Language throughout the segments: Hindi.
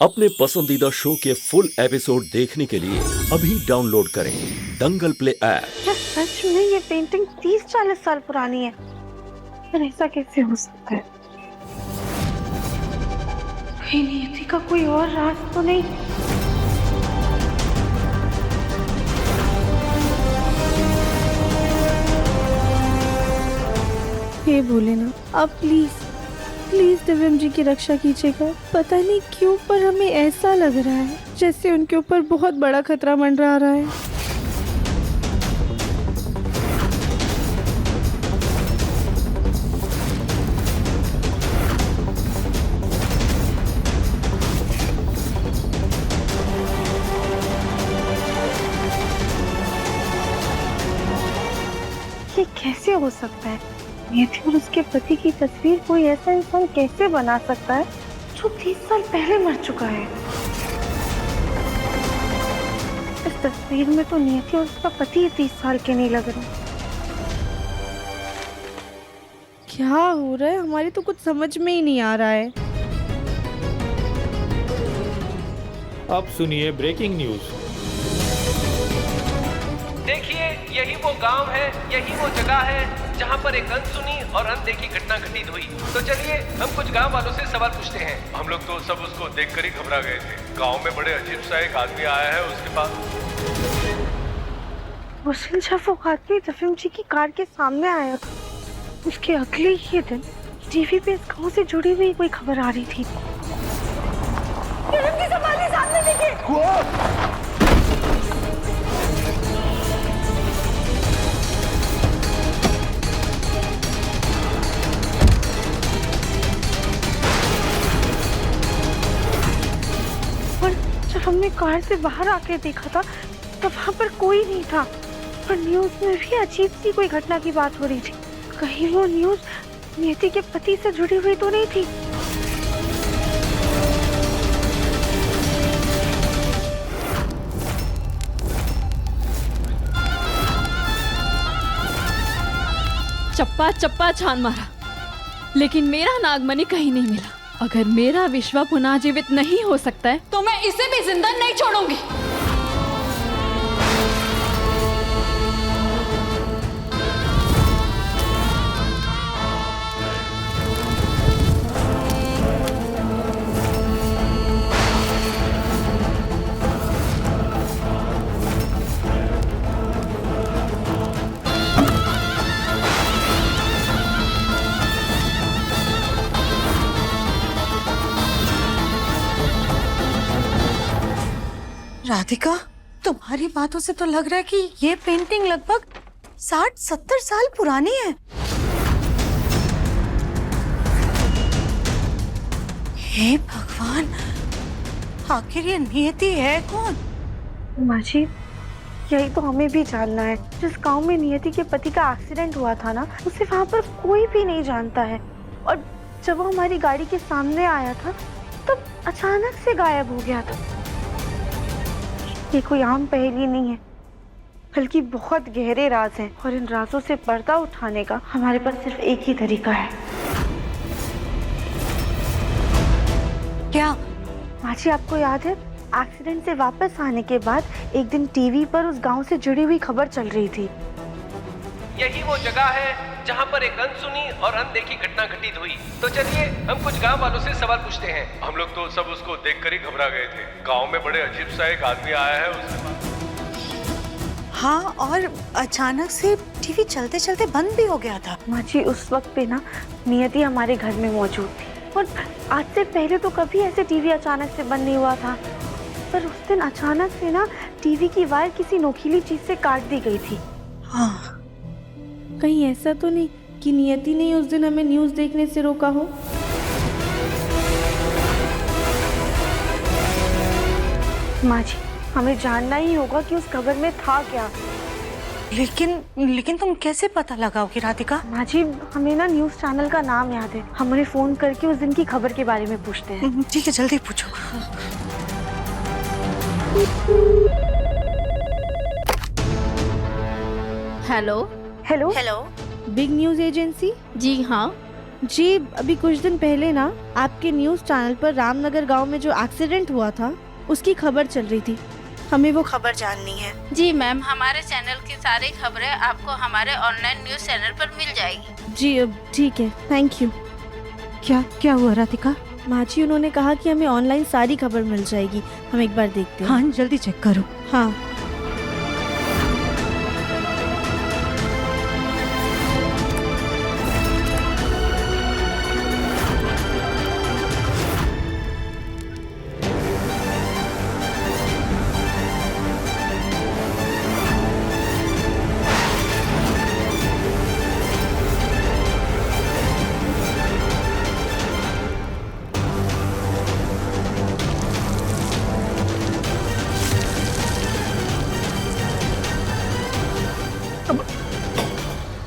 अपने पसंदीदा शो के फुल एपिसोड देखने के लिए अभी डाउनलोड करें दंगल प्ले ऐप। क्या सच में ये पेंटिंग 30-40 साल पुरानी है? पर ऐसा कैसे हो सकता है? कहीं नियति का कोई और राज तो नहीं? हे भोलेनाथ, आप प्लीज दिव्यम जी की रक्षा कीजिएगा। पता नहीं क्यों पर हमें ऐसा लग रहा है जैसे उनके ऊपर बहुत बड़ा खतरा मंडरा रहा है। ये कैसे हो सकता है? नियति और उसके पति की तस्वीर कोई ऐसा इंसान कैसे बना सकता है जो 30 साल पहले मर चुका है? इस तस्वीर में तो नियति और उसका पति 30 साल के नहीं लग रहे। क्या हो रहा है? हमारी तो कुछ समझ में ही नहीं आ रहा है। अब सुनिए ब्रेकिंग न्यूज। देखिए, यही वो गांव है, यही वो जगह है जहां पर एक अनसुनी और अनदेखी घटना घटित हुई। तो चलिए हम कुछ गांव वालों से सवाल पूछते हैं। हम लोग तो सब उसको देखकर ही घबरा गए थे। गांव में बड़े अजीब सा एक आदमी आया है, उसके पास उस दिन जब वो आदमी दिव्यम जी की कार के सामने आया था, उसके अगले ही दिन टीवी पे इस गांव से जुड़ी हुई कोई खबर आ रही थी। दिव्यम जी संभालिए, सामने देखिए। और जब हमने कार से बाहर आके देखा था तब वहाँ पर कोई नहीं था। और न्यूज में भी अजीब सी कोई घटना की बात हो रही थी। कहीं वो न्यूज नियति के पति से जुड़ी हुई तो नहीं थी? चप्पा चप्पा छान मारा, लेकिन मेरा नागमणि कहीं नहीं मिला। अगर मेरा विश्वा पुनः जीवित नहीं हो सकता है तो मैं इसे भी जिंदा नहीं छोड़ूंगी। राधिका, तुम्हारी बातों से तो लग रहा है कि ये पेंटिंग लगभग 60-70 साल पुरानी है। हे भगवान, आखिर ये नियति है कौन? माँ जी, यही तो हमें भी जानना है। जिस गांव में नियति के पति का एक्सीडेंट हुआ था ना, उसे वहाँ पर कोई भी नहीं जानता है। और जब वो हमारी गाड़ी के सामने आया था तब अचानक से गायब हो गया था। ये कोई आम पहेली नहीं है, बल्कि बहुत गहरे राज हैं। और इन राजों से पर्दा उठाने का हमारे पास सिर्फ एक ही तरीका है। क्या? माँ जी, आपको याद है एक्सीडेंट से वापस आने के बाद एक दिन टीवी पर उस गांव से जुड़ी हुई खबर चल रही थी। यही वो जगह है जहां पर एक अनसुनी और अनदेखी घटना घटित हुई। तो चलिए हम कुछ गांव वालों से सवाल पूछते हैं। हम लोग तो सब उसको देखकर ही घबरा गए थे। गांव में बड़े अजीब सा एक आदमी आया है, उसके पास। हाँ, और अचानक से टीवी चलते चलते बंद भी हो गया था। माँ जी, उस वक्त पे ना नियति हमारे घर में मौजूद थी। और आज से पहले तो कभी ऐसे टीवी अचानक से बंद नहीं हुआ था। पर उस दिन अचानक से ना टीवी की वायर किसी नोकीली चीज से काट दी गई थी। हाँ, कहीं ऐसा तो नहीं कि नियति ने उस दिन हमें न्यूज़ देखने से रोका हो? माँ जी, हमें जानना ही होगा कि उस खबर में था क्या। लेकिन तुम कैसे पता लगाओगी राधिका? माँ जी, हमें ना न्यूज़ चैनल का नाम याद है। हम उन्हें फोन करके उस दिन की खबर के बारे में पूछते हैं। ठीक है, जल्दी पूछो। Hello hello, hello, big news agency. जी हाँ, जी अभी कुछ दिन पहले ना आपके न्यूज़ चैनल पर रामनगर गांव में जो एक्सीडेंट हुआ था उसकी खबर चल रही थी, हमें वो खबर जाननी है। जी मैम, हमारे चैनल की सारी खबरें आपको हमारे ऑनलाइन न्यूज़ चैनल पर मिल जाएगी। जी ठीक है, थैंक यू। क्या क्या हुआ राधिका? माँ जी उन्होंने कहा कि हमें ऑनलाइन सारी खबर मिल जाएगी, हम एक बार देखते हैं। हाँ जल्दी चेक करो। हाँ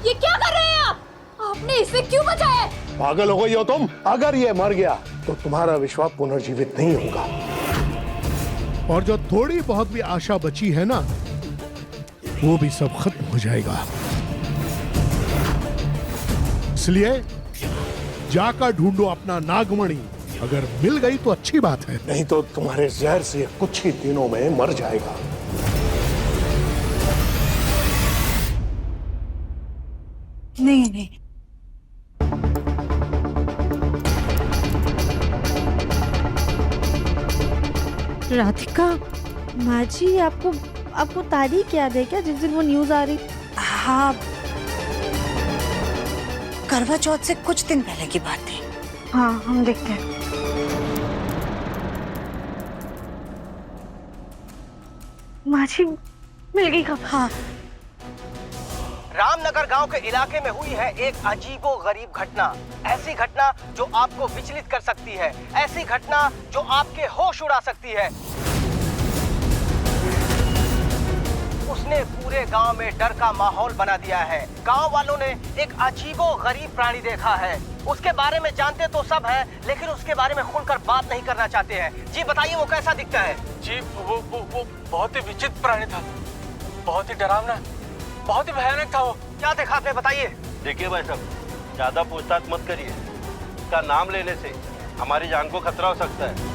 ये क्या कर रहे हैं आप? आपने इसे क्यों बचाया? पागल हो गई हो तुम? अगर ये मर गया तो तुम्हारा विश्वा पुनर्जीवित नहीं होगा। और जो थोड़ी बहुत भी आशा बची है ना, वो भी सब खत्म हो जाएगा। इसलिए जाकर ढूंढो अपना नागमणि, अगर मिल गई तो अच्छी बात है, नहीं तो तुम्हारे जहर से कुछ ही दिनों में मर जाएगा। नहीं नहीं, राधिका। माँ जी आपको तारीख याद है क्या जिस दिन वो न्यूज़ आ रही? हाँ, करवा चौथ से कुछ दिन पहले की बात थी। हाँ हम देखते हैं। माँ जी मिल गई खबर। हाँ रामनगर गांव के इलाके में हुई है एक अजीबो गरीब घटना। ऐसी घटना जो आपको विचलित कर सकती है, ऐसी घटना जो आपके होश उड़ा सकती है। उसने पूरे गांव में डर का माहौल बना दिया है। गांव वालों ने एक अजीबो गरीब प्राणी देखा है। उसके बारे में जानते तो सब है, लेकिन उसके बारे में खुलकर बात नहीं करना चाहते हैं। जी बताइए वो कैसा दिखता है? जी वो बहुत ही विचित्र प्राणी था, बहुत ही डरावना, बहुत ही भयानक था वो। क्या देखा आपने, बताइए। देखिए भाई साहब, ज्यादा पूछताछ मत करिए। इसका नाम लेने से हमारी जान को खतरा हो सकता है।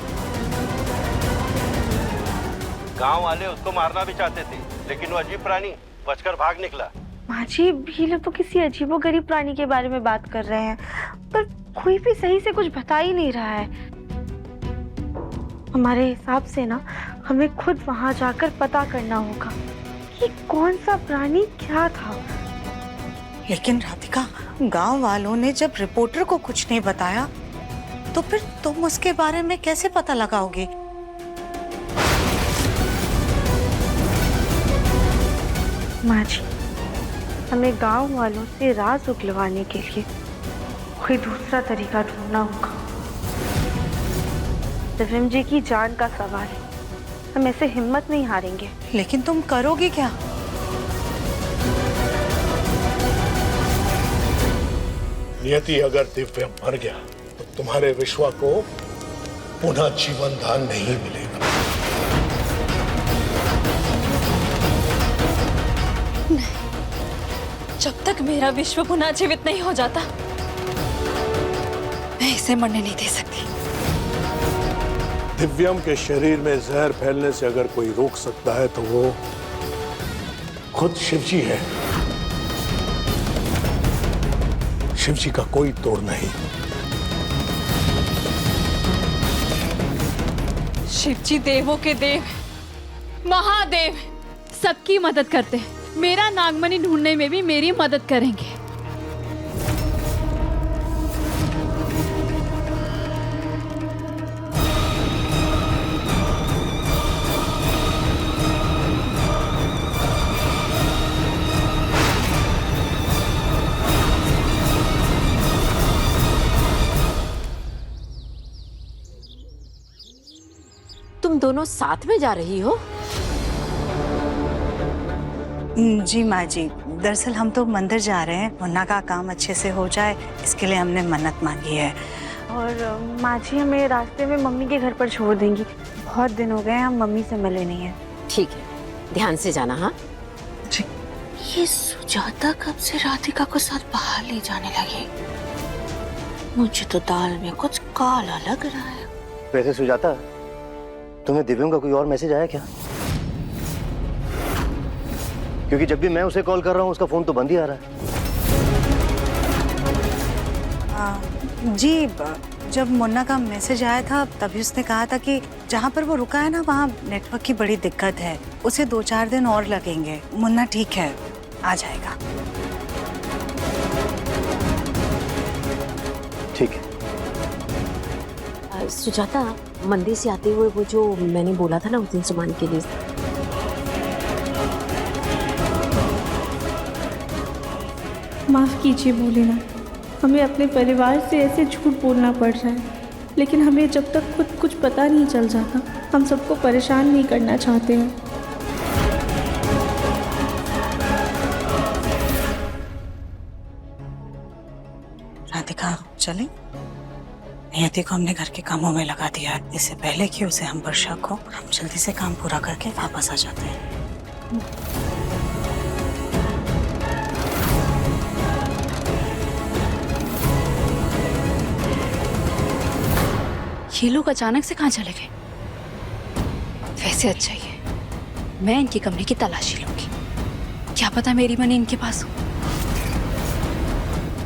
गांव वाले उसको मारना भी चाहते थे, लेकिन वो अजीब प्राणी बचकर भाग निकला। माँ जी ये लोग तो किसी अजीबोगरीब प्राणी के बारे में बात कर रहे हैं, पर कोई भी सही से कुछ बता ही नहीं रहा है। हमारे हिसाब से ना हमें खुद वहां जाकर पता करना होगा कि कौन सा प्राणी क्या था। लेकिन राधिका, गांव वालों ने जब रिपोर्टर को कुछ नहीं बताया तो फिर तुम उसके बारे में कैसे पता लगाओगे? माँ जी हमें गांव वालों से राज उगलवाने के लिए कोई दूसरा तरीका ढूंढना होगा। दिव्यम जी की जान का सवाल है, हम ऐसे हिम्मत नहीं हारेंगे। लेकिन तुम करोगे क्या? नियति, अगर दिव्य मर गया तो तुम्हारे विश्वा को पुनः जीवन दान नहीं मिलेगा। जब तक मेरा विश्व पुनः जीवित नहीं हो जाता मैं इसे मरने नहीं दे सकती। दिव्यम के शरीर में जहर फैलने से अगर कोई रोक सकता है तो वो खुद शिवजी है। शिवजी का कोई तोड़ नहीं। शिवजी देवों के देव, महादेव, सबकी मदद करते हैं। मेरा नागमणि ढूंढने में भी मेरी मदद करेंगे। तुम दोनों साथ में जा रही हो? जी माँ जी, दरअसल हम तो मंदिर जा रहे हैं, मुन्ना का काम अच्छे से हो जाए इसके लिए हमने मन्नत मांगी है। और माँ जी हमें रास्ते में मम्मी के घर पर छोड़ देंगी, बहुत दिन हो गए हम मम्मी से मिले नहीं है। ठीक है, ध्यान से जाना। हाँ जी। ये सुजाता कब से राधिका को साथ बाहर ले जाने लगी? मुझे तो दाल में कुछ काला लग रहा है। वैसे सुजाता, तुम्हें दिव्यम का कोई और मैसेज आया क्या? क्योंकि जब भी मैं उसे कॉल कर रहा हूँ उसका फोन तो बंद ही आ रहा है। जी, जब मुन्ना का मैसेज आया था तभी उसने कहा था कि जहाँ पर वो रुका है ना वहाँ नेटवर्क की बड़ी दिक्कत है, उसे 2-4 दिन और लगेंगे। मुन्ना ठीक है, आ जाएगा। ठीक है। सुजाता, मंदिर से आते हुए वो जो मैंने बोला था ना उस दिन सामान के लिए, माफ़ कीजिए भोलेनाथ, हमें अपने परिवार से ऐसे झूठ बोलना पड़ रहा है, लेकिन हमें जब तक खुद कुछ पता नहीं चल जाता हम सबको परेशान नहीं करना चाहते हैं। राधिका, चलें? नियति को हमने घर के कामों में लगा दिया है। इससे पहले कि उसे हम पर शक हो, हम जल्दी से काम पूरा करके वापस आ जाते हैं। ये लोग अचानक से कहाँ चले गए? वैसे अच्छा ही है, मैं इनके कमरे की तलाशी लूंगी, क्या पता मेरी मनी इनके पास हो।